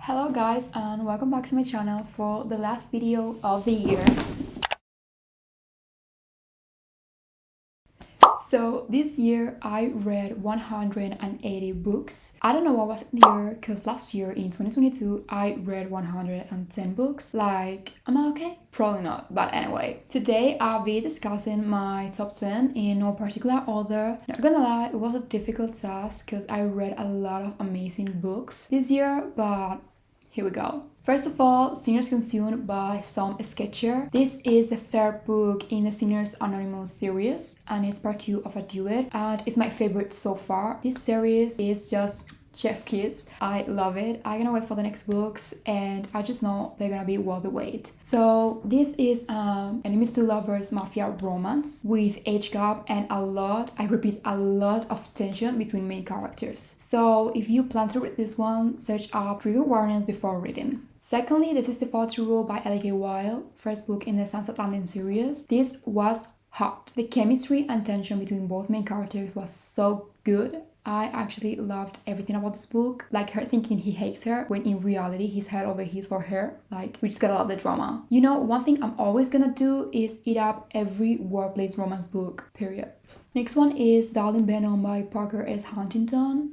Hello guys and welcome back to my channel for the last video of the year. So this year I read 180 books. I don't know what was in the year because last year in 2022 I read 110 books. Like, am I okay? Probably not, but anyway. Today I'll be discussing my top 10 in no particular order. Not gonna lie, it was a difficult task because I read a lot of amazing books this year, but here we go. First of all, Sinners Consumed by Somme Sketcher. This is the third book in the Sinners Anonymous series and it's part 2 of a duet and it's my favorite so far. This series is just chef kiss. I love it. I cannot wait for the next books and I just know they're gonna be worth the wait. So this is enemies to lovers mafia romance with age gap and a lot of tension between main characters. So if you plan to read this one, search up trigger warnings before reading. Secondly, The 64th Rule by Ellie Wilde, first book in the Sunset Landing series. This was hot. The chemistry and tension between both main characters was so good. I actually loved everything about this book, like her thinking he hates her when in reality he's head over heels for her. Like, we just got a lot of the drama. You know, one thing I'm always gonna do is eat up every workplace romance book, period. Next one is Darling Venom by Parker S. Huntington.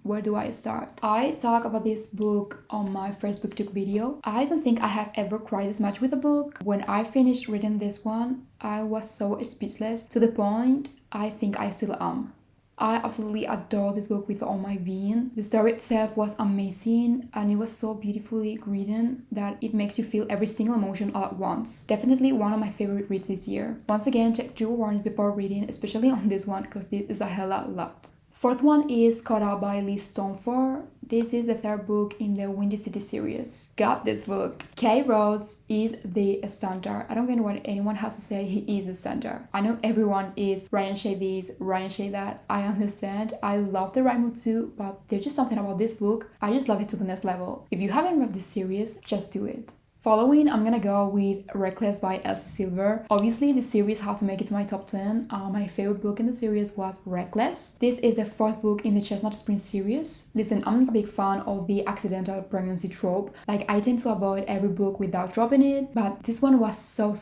Where do I start? I talk about this book on my first BookTok video. I don't think I have ever cried as much with a book. When I finished reading this one, I was so speechless to the point I think I still am. I absolutely adore this book with all my being. The story itself was amazing and it was so beautifully written that it makes you feel every single emotion all at once. Definitely one of my favorite reads this year. Once again, check trigger warnings before reading, especially on this one because this is a hella lot. Fourth one is Caught Up by Liz Tomforde. This is the third book in the Windy City series. Got this book. K. Rhodes is the standard. I don't get what anyone has to say, he is the standard. I know everyone is Ryan Shea this, Ryan Shea that. I understand. I love the right mood too, but there's just something about this book. I just love it to the next level. If you haven't read this series, just do it. Following, I'm gonna go with Reckless by Elsie. Obviously, the series had to make it to my top 10. My favorite book in the series was Reckless. This is the fourth book in the Chestnut Spring series. Listen, I'm not a big fan of the accidental pregnancy trope. Like, I tend to avoid every book without dropping it, but this one was so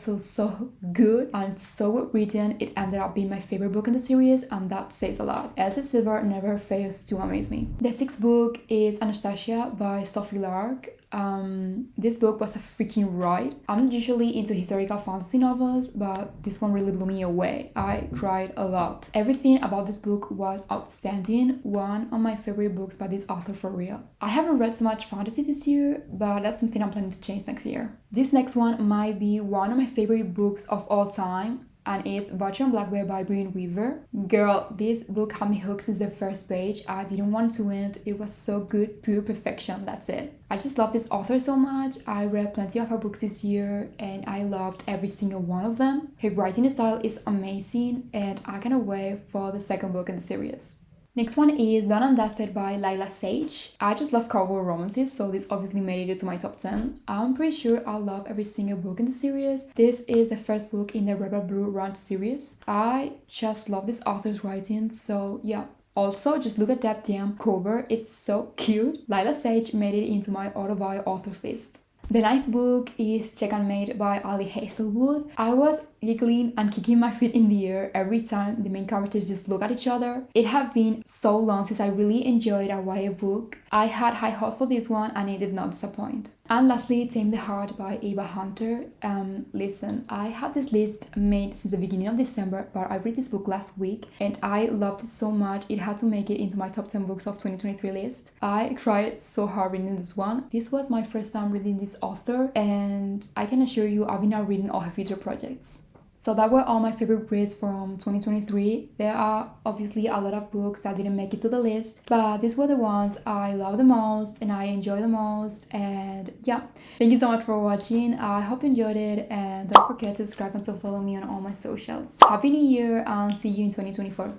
good and so well written. It ended up being my favorite book in the series, and that says a lot. Elsie never fails to amaze me. The sixth book is Anastasia by Sophie Lark. This book was a freaking ride. I'm not usually into historical fantasy novels, but this one really blew me away. I cried a lot. Everything about this book was outstanding. One of my favorite books by this author for real. I haven't read so much fantasy this year, but that's something I'm planning to change next year. This next one might be one of my favorite books of all time, and it's Butcher and Blackbird by Brynne. Girl, this book had me hooked since the first page. I didn't want to end. It was so good, pure perfection, that's it. I just love this author so much. I read plenty of her books this year and I loved every single one of them. Her writing style is amazing and I cannot wait for the second book in the series. Next one is Undusted by Lyla. I just love cowboy romances, so this obviously made it to my top 10. I'm pretty sure I'll love every single book in the series. This is the first book in the Rebel Blue Ranch series. I just love this author's writing, so yeah. Also, just look at that damn cover, it's so cute. Lyla made it into my auto-buy authors list. The ninth book is Checkmate by Hazelwood. I was giggling and kicking my feet in the air every time the main characters just look at each other. It had been so long since I really enjoyed a YA book. I had high hopes for this one and it did not disappoint. And lastly, Tame the Heart by Ava Hunter. Listen, I had this list made since the beginning of December, but I read this book last week and I loved it so much it had to make it into my top 10 books of 2023 list. I cried so hard reading this one. This was my first time reading this author and I can assure you I've been now reading all her future projects. So that were all my favorite reads from 2023. There are obviously a lot of books that didn't make it to the list, but these were the ones I love the most and I enjoy the most. And yeah, thank you so much for watching. I hope you enjoyed it and don't forget to subscribe and to follow me on all my socials. Happy New Year and see you in 2024.